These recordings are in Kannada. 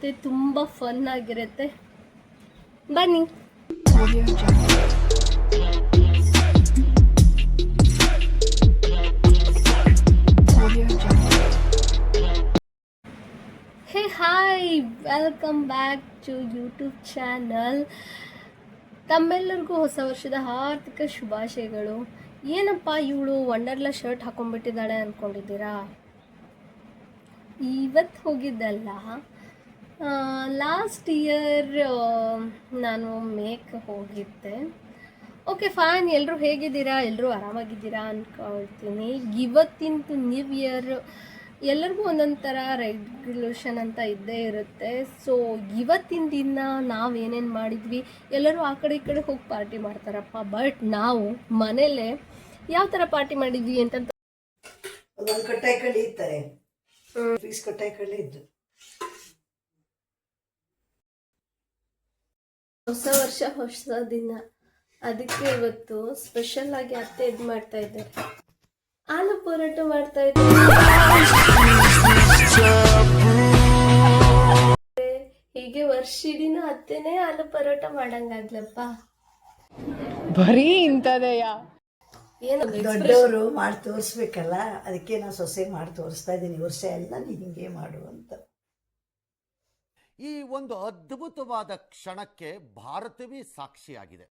ಮತ್ತು ತುಂಬ ಫನ್ ಆಗಿರುತ್ತೆ. ಬನ್ನಿ. Hey hi, welcome back to YouTube channel. ತಮ್ಮೆಲ್ಲರಿಗೂ ಹೊಸ ವರ್ಷದ ಆರ್ಥಿಕ ಶುಭಾಶಯಗಳು. ಏನಪ್ಪ ಇವಳು ವಂಡರ್ಲಾ ಶರ್ಟ್ ಹಾಕೊಂಡ್ಬಿಟ್ಟಿದ್ದಾಳೆ ಅಂದ್ಕೊಂಡಿದ್ದೀರಾ? ಇವತ್ತು ಹೋಗಿದ್ದಲ್ಲ, ಲಾಸ್ಟ್ ಇಯರ್ ನಾನು ಮೇಕ್ ಹೋಗಿದ್ದೆ. ಓಕೆ ಫೈನ್, ಎಲ್ಲರೂ ಹೇಗಿದ್ದೀರಾ? ಎಲ್ಲರೂ ಆರಾಮಾಗಿದ್ದೀರಾ ಅಂದ್ಕೊಳ್ತೀನಿ. ಇವತ್ತಿಂದು ನ್ಯೂ ಇಯರ್ ಎಲ್ಲರಿಗೂ ಒಂದೊಂದು ಥರ ರೆಗ್ಯುಲೇಷನ್ ಅಂತ ಇದ್ದೇ ಇರುತ್ತೆ. ಸೊ ಇವತ್ತಿನ ದಿನ ನಾವೇನೇನು ಮಾಡಿದ್ವಿ, ಎಲ್ಲರೂ ಆ ಕಡೆ ಈ ಕಡೆ ಹೋಗಿ ಪಾರ್ಟಿ ಮಾಡ್ತಾರಪ್ಪ, ಬಟ್ ನಾವು ಮನೇಲೆ ಯಾವ ಥರ ಪಾರ್ಟಿ ಮಾಡಿದ್ವಿ ಅಂತ ಒಂದು ಕಟ್ಟಾಯಿ ಕಳ್ಳಿ ಇರ್ತಾರೆ, ಫೀಸ್ ಕಟ್ಟಾಯಿ ಕಳ್ಳಿ ಇದ್ದು. ಹೊಸ ವರ್ಷ ಹೊಸ ದಿನ, ಅದಕ್ಕೆ ಇವತ್ತು ಸ್ಪೆಷಲ್ ಆಗಿ ಅತ್ತೆ ಇದು ಮಾಡ್ತಾ ಇದ್ದಾರೆ, ಆಲೂ ಪರೋಟ ಮಾಡ್ತಾ ಇದ್ದಾರೆ. ಹೀಗೆ ವರ್ಷಿಡಿನ ಅತ್ತೆನೇ ಆಲೂ ಪರೋಟ ಮಾಡಂಗಾಗ್ಲಪ್ಪ. ಬರೀ ಇಂಥದೆಯ ಏನು ದೊಡ್ಡವರು ಮಾಡಿ ತೋರಿಸ್ಬೇಕಲ್ಲ, ಅದಕ್ಕೆ ನಾನು ಸೊಸೆ ಮಾಡಿ ತೋರಿಸ್ತಾ ಇದ್ದೀನಿ. ವರ್ಷ ಎಲ್ಲ ನೀನು ಹಿಂಗೆ ಮಾಡು ಅಂತ. ಈ ಒಂದು ಅದ್ಭುತವಾದ ಕ್ಷಣಕ್ಕೆ ಭಾರತವೇ ಸಾಕ್ಷಿಯಾಗಿದೆ.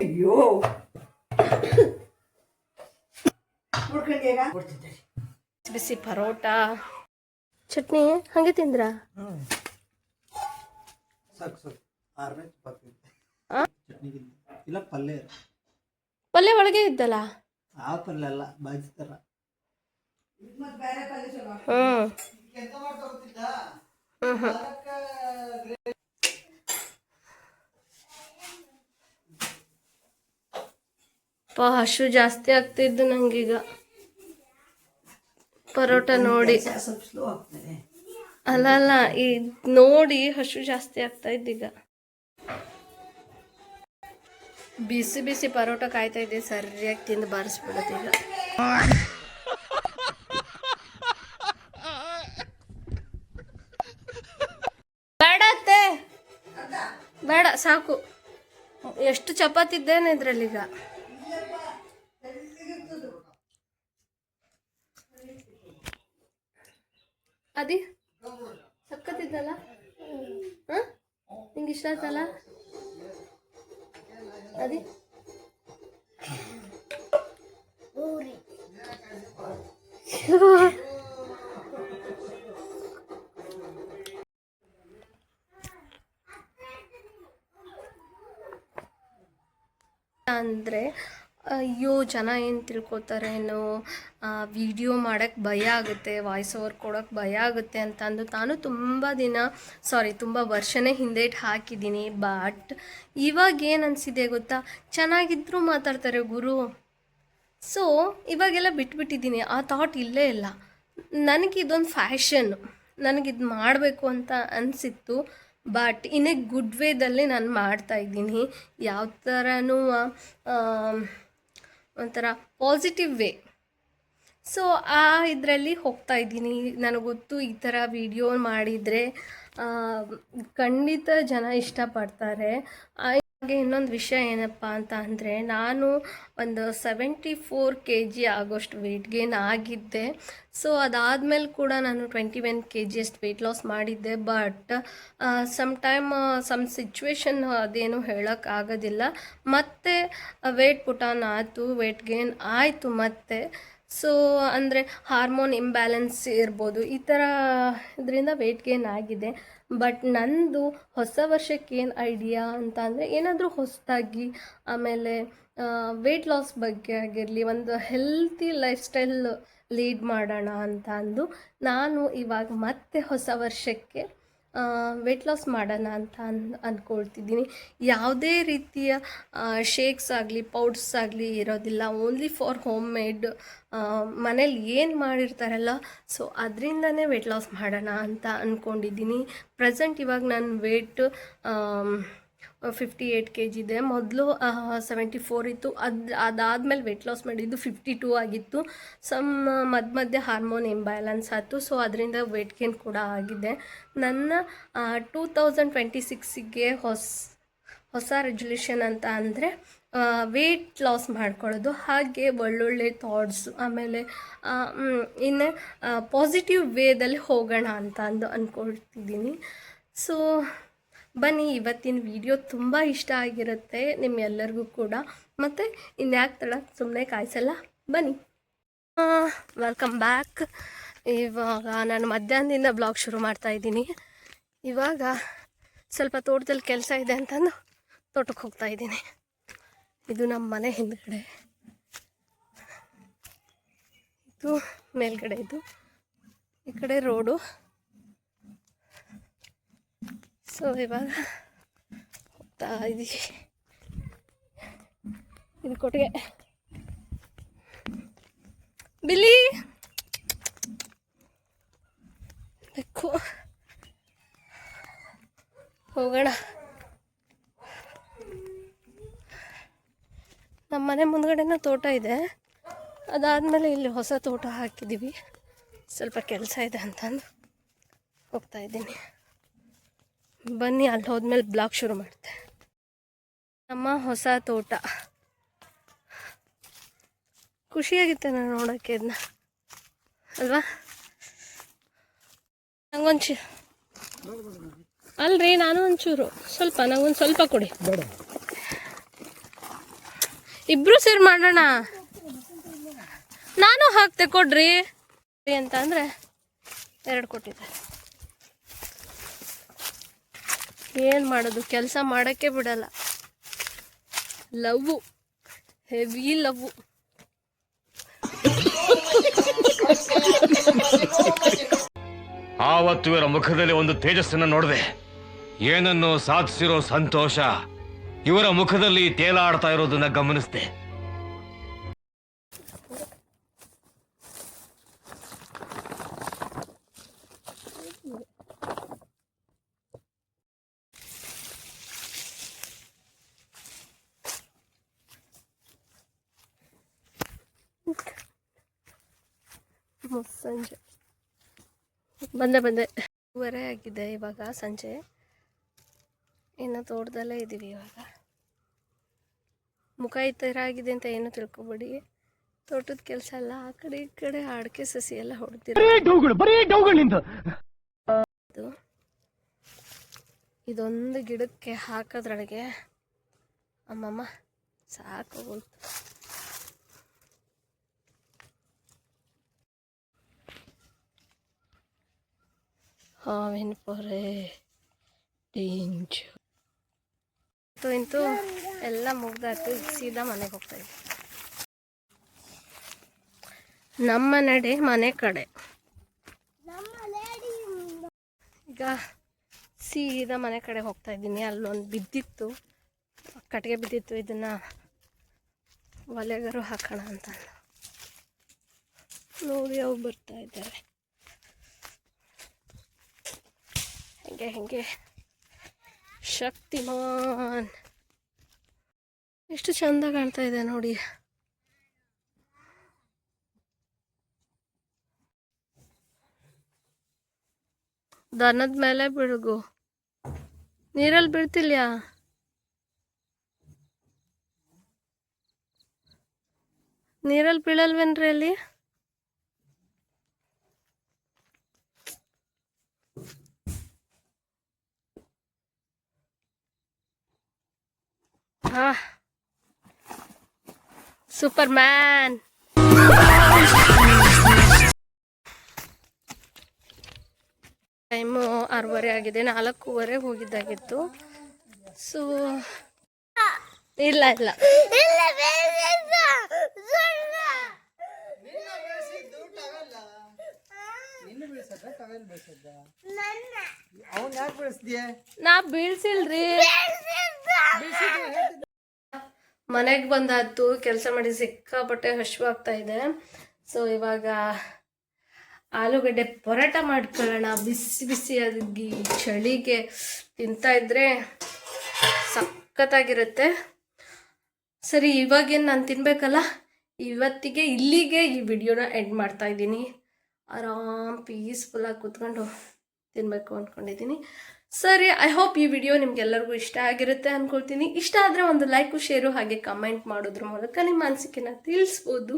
ಅಯ್ಯೋ ಕೊಡ್ತಿದ್ದಾರೆ ಬಿಸಿ ಪರೋಟ, ಚಟ್ನಿ ಹಂಗೆ ತಿಂದ್ರ? ಪಲ್ಯ ಒಳಗೆ ಇದ್ದಲ್ಲ, ಆ ಪಲ್ಯ ಅಲ್ಲ, ಬಾಜಿ ತರ. ಹಸು ಜಾಸ್ತಿ ಆಗ್ತಿದ್ದು ನಂಗೀಗ ಪರೋಟ ನೋಡಿ. ಸ್ವಲ್ಪ ಸ್ಲೋ ಆಗ್ತದೆ. ಅಲ್ಲ ಈ ನೋಡಿ ಹಸು ಜಾಸ್ತಿ ಆಗ್ತಾ ಇದ್ದೀಗ. ಬಿಸಿ ಬಿಸಿ ಪರೋಟ ಕಾಯ್ತಾ ಇದ್ದೆ, ಸರಿಯಾಗಿ ತಿಂದು ಬಾರಿಸ್ಬಿಡೋದು ಈಗ. ಬೇಡ ಅತ್ತೆ, ಬೇಡ ಸಾಕು. ಎಷ್ಟು ಚಪಾತಿ ಇದ್ದೇನೆ ಇದ್ರಲ್ಲೀಗ. ಅದಿ ಸಕ್ಕತ್ತಿದ್ದಲ್ಲ, ನಿಂಗೆ ಇಷ್ಟ ಆಯ್ತಲ್ಲ ಅದಿ? ಅಂದರೆ ಅಯ್ಯೋ ಜನ ಏನು ತಿಳ್ಕೊತಾರೇನೋ, ವಿಡಿಯೋ ಮಾಡೋಕ್ಕೆ ಭಯ ಆಗುತ್ತೆ, ವಾಯ್ಸ್ ಓವರ್ ಕೊಡೋಕ್ಕೆ ಭಯ ಆಗುತ್ತೆ ಅಂತ ಅಂದು ನಾನು ತುಂಬ ವರ್ಷನೇ ಹಿಂದೇಟು ಹಾಕಿದ್ದೀನಿ. ಬಟ್ ಇವಾಗ ಏನು ಅನಿಸಿದೆ ಗೊತ್ತಾ, ಚೆನ್ನಾಗಿದ್ದರೂ ಮಾತಾಡ್ತಾರೆ ಗುರು. ಸೊ ಇವಾಗೆಲ್ಲ ಬಿಟ್ಬಿಟ್ಟಿದ್ದೀನಿ, ಆ ಥಾಟ್ ಇಲ್ಲೇ ಇಲ್ಲ. ನನಗಿದೊಂದು ಫ್ಯಾಷನ್, ನನಗಿದು ಮಾಡಬೇಕು ಅಂತ ಅನಿಸಿತ್ತು. ಬಟ್ ಇನ್ನೇ ಗುಡ್ ವೇದಲ್ಲಿ ನಾನು ಮಾಡ್ತಾಯಿದ್ದೀನಿ, ಯಾವ ಥರನೂ ಒಂಥರ ಪಾಸಿಟಿವ್ ವೇ. ಸೊ ಆ ಇದರಲ್ಲಿ ಹೋಗ್ತಾಯಿದ್ದೀನಿ. ನನಗೆ ಗೊತ್ತು ಈ ಥರ ವಿಡಿಯೋ ಮಾಡಿದರೆ ಖಂಡಿತ ಜನ ಇಷ್ಟಪಡ್ತಾರೆ. ಹಾಗೆ ಇನ್ನೊಂದು ವಿಷಯ ಏನಪ್ಪ ಅಂತ ಅಂದರೆ, ನಾನು ಒಂದು 74 kg ಆಗೋಷ್ಟು ವೆಯ್ಟ್ ಗೇನ್ ಆಗಿದ್ದೆ. ಸೊ ಅದಾದಮೇಲೆ ಕೂಡ ನಾನು 21 kg ಅಷ್ಟು ವೆಯ್ಟ್ ಲಾಸ್ ಮಾಡಿದ್ದೆ. ಬಟ್ ಸಮ್ ಸಿಚುವೇಶನ್ ಅದೇನು ಹೇಳೋಕ್ಕಾಗೋದಿಲ್ಲ, ಮತ್ತು ವೆಯ್ಟ್ ಪುಟ್ ಆನ್ ಆಯಿತು, ವೆಯ್ಟ್ ಗೇನ್ ಆಯಿತು ಮತ್ತೆ. ಸೊ ಅಂದರೆ ಹಾರ್ಮೋನ್ ಇಂಬ್ಯಾಲೆನ್ಸ್ ಇರ್ಬೋದು, ಈ ಥರ ಇದರಿಂದ ವೆಯ್ಟ್ ಗೇನ್ ಆಗಿದೆ. ಬಟ್ ನಂದು ಹೊಸ ವರ್ಷಕ್ಕೆ ಏನು ಐಡಿಯಾ ಅಂತ ಅಂದರೆ, ಏನಾದರೂ ಹೊಸದಾಗಿ, ಆಮೇಲೆ ವೆಯ್ಟ್ ಲಾಸ್ ಬಗ್ಗೆ ಆಗಿರಲಿ, ಒಂದು ಹೆಲ್ತಿ ಲೈಫ್ ಸ್ಟೈಲ್ ಲೀಡ್ ಮಾಡೋಣ ಅಂತ ಅಂದು ನಾನು ಇವಾಗ ಮತ್ತೆ ಹೊಸ ವರ್ಷಕ್ಕೆ ವೆಯ್ಟ್ ಲಾಸ್ ಮಾಡೋಣ ಅಂತ ಅಂದ್ಕೊಳ್ತಿದ್ದೀನಿ. ಯಾವುದೇ ರೀತಿಯ ಶೇಕ್ಸ್ ಆಗಲಿ ಪೌಡ್ರ್ಸ್ ಆಗಲಿ ಇರೋದಿಲ್ಲ, ಓನ್ಲಿ ಫಾರ್ ಹೋಮ್ ಮೇಡ್, ಮನೇಲಿ ಏನು ಮಾಡಿರ್ತಾರಲ್ಲ, ಸೊ ಅದರಿಂದನೇ ವೆಯ್ಟ್ ಲಾಸ್ ಮಾಡೋಣ ಅಂತ ಅಂದ್ಕೊಂಡಿದ್ದೀನಿ. ಪ್ರೆಸೆಂಟ್ ಇವಾಗ ನನ್ನ ವೆಯ್ಟ್ 58 kg ಇದೆ. ಮೊದಲು 74 ಇತ್ತು. ಅದಾದಮೇಲೆ ವೆಯ್ಟ್ ಲಾಸ್ ಮಾಡಿದ್ದು 52 ಆಗಿತ್ತು. ಮಧ್ಯೆ ಹಾರ್ಮೋನ್ ಇಂಬ್ಯಾಲೆನ್ಸ್ ಆಯಿತು. ಸೊ ಅದರಿಂದ ವೆಯ್ಟ್ ಗೇನ್ ಕೂಡ ಆಗಿದೆ. ನನ್ನ 2026ಗೆ ಹೊಸ ರೆಜಲ್ಯೂಷನ್ ಅಂತ ಅಂದರೆ ವೆಯ್ಟ್ ಲಾಸ್ ಮಾಡ್ಕೊಳ್ಳೋದು, ಹಾಗೆ ಒಳ್ಳೊಳ್ಳೆ ಥಾಟ್ಸು, ಆಮೇಲೆ ಇನ್ನು ಪಾಸಿಟಿವ್ ವೇದಲ್ಲಿ ಹೋಗೋಣ ಅಂತ ಅಂದ್ಕೊಳ್ತಿದ್ದೀನಿ. ಸೊ ಬನ್ನಿ, ಇವತ್ತಿನ ವಿಡಿಯೋ ತುಂಬ ಇಷ್ಟ ಆಗಿರುತ್ತೆ ನಿಮ್ಮೆಲ್ಲರಿಗೂ ಕೂಡ. ಮತ್ತು ಇನ್ಯಾಕೆ ತಡ, ಸುಮ್ಮನೆ ಕಾಯಿಸಲ್ಲ, ಬನ್ನಿ. Welcome back. ಇವಾಗ ನಾನು ಮಧ್ಯಾಹ್ನದಿಂದ ಬ್ಲಾಗ್ ಶುರು ಮಾಡ್ತಾಯಿದ್ದೀನಿ. ಇವಾಗ ಸ್ವಲ್ಪ ತೋಟದಲ್ಲಿ ಕೆಲಸ ಇದೆ ಅಂತಂದು ತೋಟಕ್ಕೆ ಹೋಗ್ತಾಯಿದ್ದೀನಿ. ಇದು ನಮ್ಮ ಮನೆ ಹಿಂದ್ಗಡೆ, ಇದು ಮೇಲ್ಗಡೆ, ಇದು ಈ ಕಡೆ ರೋಡು. ಸೊ ಇವಾಗ ಹೋಗ್ತಾ ಇದ್ದೀವಿ. ಇದು ಕೊಟ್ಟಿಗೆ ಬಿಲ್ಲಿ ಬೇಕು, ಹೋಗೋಣ. ನಮ್ಮ ಮನೆ ಮುಂದ್ಗಡೆನೂ ತೋಟ ಇದೆ. ಅದಾದಮೇಲೆ ಇಲ್ಲಿ ಹೊಸ ತೋಟ ಹಾಕಿದ್ದೀವಿ. ಸ್ವಲ್ಪ ಕೆಲಸ ಇದೆ ಅಂತಂದು ಹೋಗ್ತಾಯಿದ್ದೀನಿ. ಬನ್ನಿ, ಅಲ್ಲಿ ಹೋದ್ಮೇಲೆ ಬ್ಲಾಗ್ ಶುರು ಮಾಡ್ತೆ. ನಮ್ಮ ಹೊಸ ತೋಟ ಖುಷಿಯಾಗಿತ್ತೆ ನಾನು ನೋಡೋಕ್ಕೆ ಇದನ್ನ, ಅಲ್ವಾ? ನಂಗೊಂಚು ಅಲ್ರಿ, ನಾನು ಒಂಚೂರು ಸ್ವಲ್ಪ, ನಂಗೊಂದು ಸ್ವಲ್ಪ ಕೊಡಿ. ಇಬ್ರು ಸೇರಿ ಮಾಡೋಣ. ನಾನು ಹಾಕ್ತೆ, ಕೊಡ್ರಿ ಅಂತ ಅಂದರೆ 2 ಕೊಟ್ಟಿದ್ದಾರೆ. ಏನು ಮಾಡೋದು, ಕೆಲಸ ಮಾಡೋಕ್ಕೆ ಬಿಡಲ್ಲ. Love, heavy love. ಆವತ್ತು ಇವರ ಮುಖದಲ್ಲಿ ಒಂದು ತೇಜಸ್ಸನ್ನು ನೋಡಿದೆ. ಏನನ್ನು ಸಾಧಿಸಿರೋ ಸಂತೋಷ ಇವರ ಮುಖದಲ್ಲಿ ತೇಲಾಡ್ತಾ ಇರೋದನ್ನ ಗಮನಿಸಿದೆ. ಸಂಜೆ ಬಂದೆ 2:30 ಆಗಿದೆ ಇವಾಗ ಸಂಜೆ. ಇನ್ನು ತೋಟದಲ್ಲೇ ಇದ್ದೀವಿ. ಇವಾಗ ಮುಖ ಈ ಥರ ಆಗಿದೆ ಅಂತ ಏನು ತಿಳ್ಕೊಬೇಡಿ. ತೋಟದ ಕೆಲಸ ಎಲ್ಲ ಆ ಕಡೆ ಈ ಕಡೆ ಅಡಿಕೆ ಸಸಿ ಎಲ್ಲ ಹೊಡ್ತಿರೋ. ಇದೊಂದು ಗಿಡಕ್ಕೆ ಹಾಕೋದ್ರೊಳಗೆ ಅಮ್ಮಮ್ಮ ಸಾಕೋಗೋಯ್ತು. ಹಾವಿನ ಪೊರೆ ಡೇಂಜರ್. ಇಂತೂ ಎಲ್ಲ ಮುಗ್ದಾಯ್ತು. ಸೀದಾ ಮನೆಗೆ ಹೋಗ್ತಾ ಇದ್ವಿ. ನಮ್ಮ ನಡೆ ಮನೆ ಕಡೆ. ಈಗ ಸೀದಾ ಮನೆ ಕಡೆ ಹೋಗ್ತಾ ಇದ್ದೀನಿ. ಅಲ್ಲೊಂದು ಬಿದ್ದಿತ್ತು, ಕಟ್ಟಿಗೆ ಬಿದ್ದಿತ್ತು. ಇದನ್ನು ಒಲೆಗಾರು ಹಾಕೋಣ ಅಂತ ನೋಡಿ ಅವು ಬರ್ತಾ ಇದ್ದಾರೆ. ಹೆಂಗೆ ಶಕ್ತಿಮಾನ್ ಎಷ್ಟು ಚಂದ ಕಾಣ್ತಾ ಇದೆ ನೋಡಿ. ದನದ ಮೇಲೆ ಬಿಡುಗು, ನೀರಲ್ಲಿ ಬೀಳ್ತಿಲ್ಯಾ? ನೀರಲ್ಲಿ ಬೀಳಲ್ವೇನ್ರಿ ಅಲ್ಲಿ? Super man. ಟೈಮು 6:30 ಆಗಿದೆ. 4:15 ಹೋಗಿದ್ದಾಗಿತ್ತು. ಸೊ ಇಲ್ಲ ನಾ ಬೀಳ್ಸಿಲ್ರಿ. ಮನೆಗೆ ಬಂದಾಯ್ತು, ಕೆಲಸ ಮಾಡಿ ಸಿಕ್ಕಾಪಟ್ಟೆ ಹಶ್ವಾಗ್ತಾ ಇದೆ. ಸೊ ಇವಾಗ ಆಲೂಗಡ್ಡೆ ಪರೋಟ ಮಾಡ್ಕೊಳ್ಳೋಣ. ಬಿಸಿ ಬಿಸಿಯಾಗಿ ಚಳಿಗೆ ತಿಂತಾ ಇದ್ರೆ ಸಖತ್ತಾಗಿರುತ್ತೆ. ಸರಿ, ಇವಾಗೇನು ನಾನು ತಿನ್ನಬೇಕಲ್ಲ, ಇವತ್ತಿಗೆ ಇಲ್ಲಿಗೆ ಈ ವಿಡಿಯೋನ ಎಂಡ್ ಮಾಡ್ತಾ ಇದ್ದೀನಿ. ಆರಾಮ್ ಪೀಸ್ಫುಲ್ಲಾಗಿ ಕೂತ್ಕೊಂಡು ತಿನ್ನಬೇಕು ಅಂದ್ಕೊಂಡಿದ್ದೀನಿ. ಸರಿ, ಐ ಹೋಪ್ ಈ ವಿಡಿಯೋ ನಿಮ್ಗೆಲ್ಲರಿಗೂ ಇಷ್ಟ ಆಗಿರುತ್ತೆ ಅಂದ್ಕೊಳ್ತೀನಿ. ಇಷ್ಟ ಆದರೆ ಒಂದು ಲೈಕು, ಶೇರು ಹಾಗೆ ಕಮೆಂಟ್ ಮಾಡೋದ್ರ ಮೂಲಕ ನಿಮ್ಮ ಅನಿಸಿಕೆನ ತಿಳಿಸ್ಬೋದು.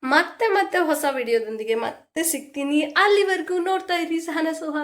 ಮತ್ತೆ ಹೊಸ ವಿಡಿಯೋದೊಂದಿಗೆ ಮತ್ತೆ ಸಿಗ್ತೀನಿ. ಅಲ್ಲಿವರೆಗೂ ನೋಡ್ತಾ ಇರಿ ಸಹನ ಸುಹಾಸ್.